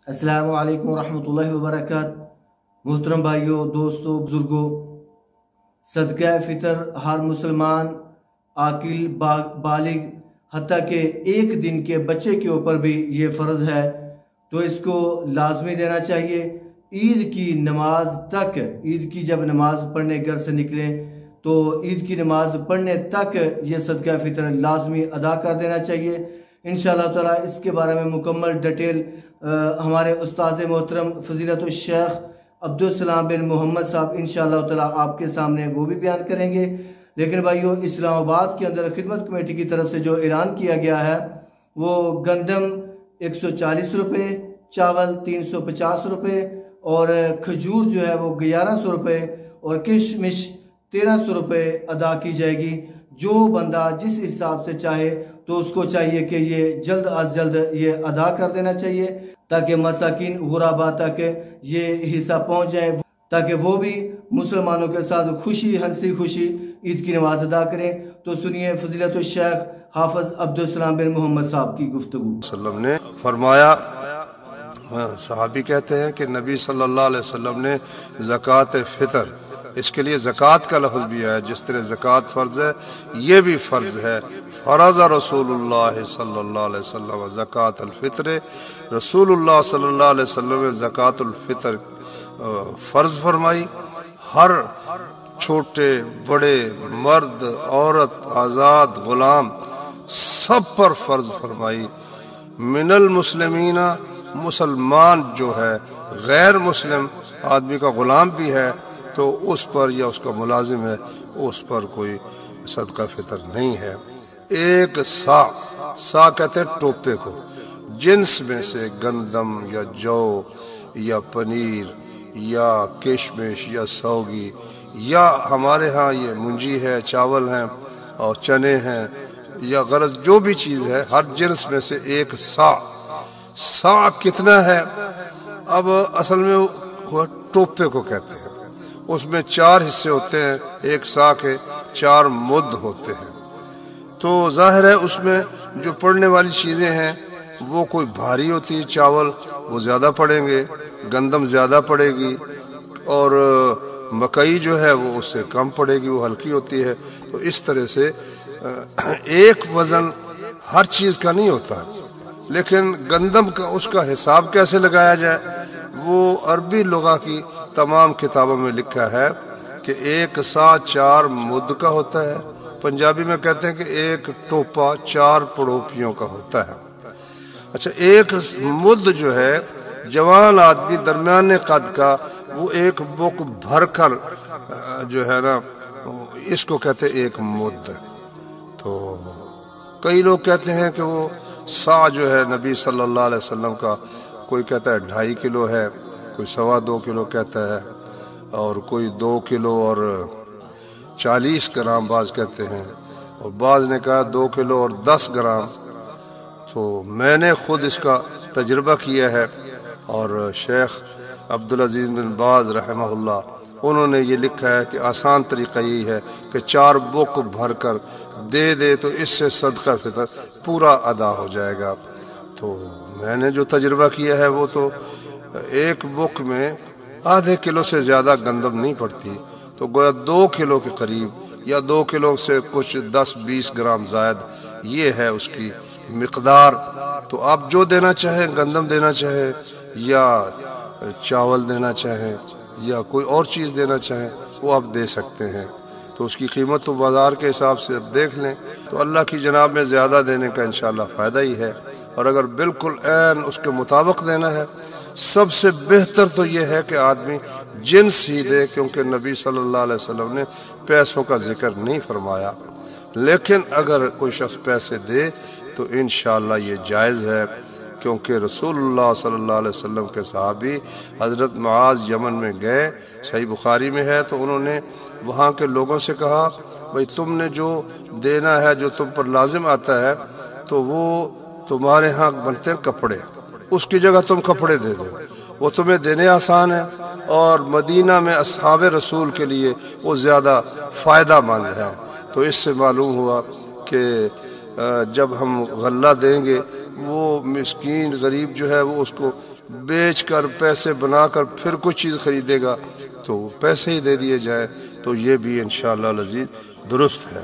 السلام علیکم ورحمۃ اللہ وبرکاتہ۔ محترم بھائیوں، دوستوں، بزرگوں، صدقہ فطر ہر مسلمان عاقل بالغ حتیٰ کہ ایک دن کے بچے کے اوپر بھی یہ فرض ہے، تو اس کو لازمی دینا چاہیے۔ عید کی نماز تک، عید کی جب نماز پڑھنے گھر سے نکلیں تو عید کی نماز پڑھنے تک یہ صدقہ فطر لازمی ادا کر دینا چاہیے۔ انشاءاللہ تعالیٰ اس کے بارے میں مکمل ڈیٹیل ہمارے استاذ محترم فضیلت الشیخ عبدالسلام بن محمد صاحب انشاءاللہ تعالیٰ آپ کے سامنے وہ بھی بیان کریں گے۔ لیکن بھائیو، اسلام آباد کے اندر خدمت کمیٹی کی طرف سے جو اعلان کیا گیا ہے وہ گندم 140 روپے، چاول 350 روپے اور کھجور جو ہے وہ 1100 روپے اور کشمش 1300 روپے ادا کی جائے گی۔ جو بندہ جس حساب سے چاہے تو اس کو چاہیے کہ یہ جلد از جلد یہ ادا کر دینا چاہیے تاکہ مساکین غربا تک یہ حصہ پہنچ جائیں، تاکہ وہ بھی مسلمانوں کے ساتھ خوشی ہنسی خوشی عید کی نماز ادا کریں۔ تو سنیے فضیلت الشیخ حافظ عبدالسلام بن محمد صاحب کی گفتگو۔ وسلم نے فرمایا، صحابی کہتے ہیں کہ نبی صلی اللہ علیہ وسلم نے زکوٰۃ فطر، اس کے لیے زکوٰۃ کا لفظ بھی ہے، جس طرح زکوٰۃ فرض ہے یہ بھی فرض ہے۔ فرض رسول اللہ صلی اللہ علیہ وسلم زکوٰۃ الفطر، رسول اللہ صلی اللہ علیہ وسلم نے زکوٰۃ الفطر فرض فرمائی۔ ہر چھوٹے بڑے، مرد عورت، آزاد غلام، سب پر فرض فرمائی۔ من المسلمین، مسلمان جو ہے غیر مسلم آدمی کا غلام بھی ہے تو اس پر یا اس کا ملازم ہے اس پر کوئی صدقہ فطر نہیں ہے۔ ایک سا کہتے ہیں ٹوپے کو، جنس میں سے گندم یا جو یا پنیر یا کشمش یا سوگی یا ہمارے ہاں یہ منجی ہے، چاول ہیں اور چنے ہیں یا غرض جو بھی چیز ہے، ہر جنس میں سے ایک سا کتنا ہے؟ اب اصل میں وہ ٹوپے کو کہتے ہیں، اس میں 4 حصے ہوتے ہیں، ایک سا کے 4 مد ہوتے ہیں۔ تو ظاہر ہے اس میں جو پڑنے والی چیزیں ہیں وہ کوئی بھاری ہوتی ہے، چاول وہ زیادہ پڑیں گے، گندم زیادہ پڑے گی اور مکئی جو ہے وہ اس سے کم پڑے گی، وہ ہلکی ہوتی ہے۔ تو اس طرح سے ایک وزن ہر چیز کا نہیں ہوتا، لیکن گندم کا اس کا حساب کیسے لگایا جائے وہ عربی لغہ کی تمام کتابوں میں لکھا ہے کہ ایک سا 4 مد کا ہوتا ہے۔ پنجابی میں کہتے ہیں کہ ایک ٹوپا 4 پڑوپیوں کا ہوتا ہے۔ اچھا، ایک مد جو ہے جوان آدمی درمیانے قد کا، وہ ایک بک بھر کر جو ہے نا اس کو کہتے ہیں ایک مد۔ تو کئی لوگ کہتے ہیں کہ وہ سا جو ہے نبی صلی اللہ علیہ وسلم کا، کوئی کہتا ہے 2.5 کلو ہے، کوئی 2.25 کلو کہتا ہے اور کوئی 2 کلو اور 40 گرام بعض کہتے ہیں، اور بعض نے کہا 2 کلو اور 10 گرام۔ تو میں نے خود اس کا تجربہ کیا ہے، اور شیخ عبدالعزیز بن باز رحمہ اللہ انہوں نے یہ لکھا ہے کہ آسان طریقہ یہی ہے کہ 4 بک بھر کر دے تو اس سے صدقہ فطر پورا ادا ہو جائے گا۔ تو میں نے جو تجربہ کیا ہے وہ تو ایک بک میں ½ کلو سے زیادہ گندم نہیں پڑتی، تو گویا 2 کلو کے قریب یا 2 کلو سے کچھ 10-20 گرام زائد یہ ہے اس کی مقدار۔ تو آپ جو دینا چاہیں، گندم دینا چاہیں یا چاول دینا چاہیں یا کوئی اور چیز دینا چاہیں وہ آپ دے سکتے ہیں۔ تو اس کی قیمت تو بازار کے حساب سے اب دیکھ لیں، تو اللہ کی جناب میں زیادہ دینے کا انشاءاللہ فائدہ ہی ہے، اور اگر بالکل عین اس کے مطابق دینا ہے سب سے بہتر تو یہ ہے کہ آدمی جنس ہی دے، کیونکہ نبی صلی اللہ علیہ وسلم نے پیسوں کا ذکر نہیں فرمایا۔ لیکن اگر کوئی شخص پیسے دے تو انشاءاللہ یہ جائز ہے، کیونکہ رسول اللہ صلی اللہ علیہ وسلم کے صحابی حضرت معاذ یمن میں گئے، صحیح بخاری میں ہے، تو انہوں نے وہاں کے لوگوں سے کہا بھئی تم نے جو دینا ہے، جو تم پر لازم آتا ہے، تو وہ تمہارے ہاں بنتے ہیں کپڑے، اس کی جگہ تم کپڑے دے دو، وہ تمہیں دینے آسان ہے، اور مدینہ میں اصحاب رسول کے لیے وہ زیادہ فائدہ مند ہے۔ تو اس سے معلوم ہوا کہ جب ہم غلہ دیں گے وہ مسکین غریب جو ہے وہ اس کو بیچ کر پیسے بنا کر پھر کچھ چیز خریدے گا تو پیسے ہی دے دیے جائیں، تو یہ بھی انشاءاللہ العزیز درست ہے۔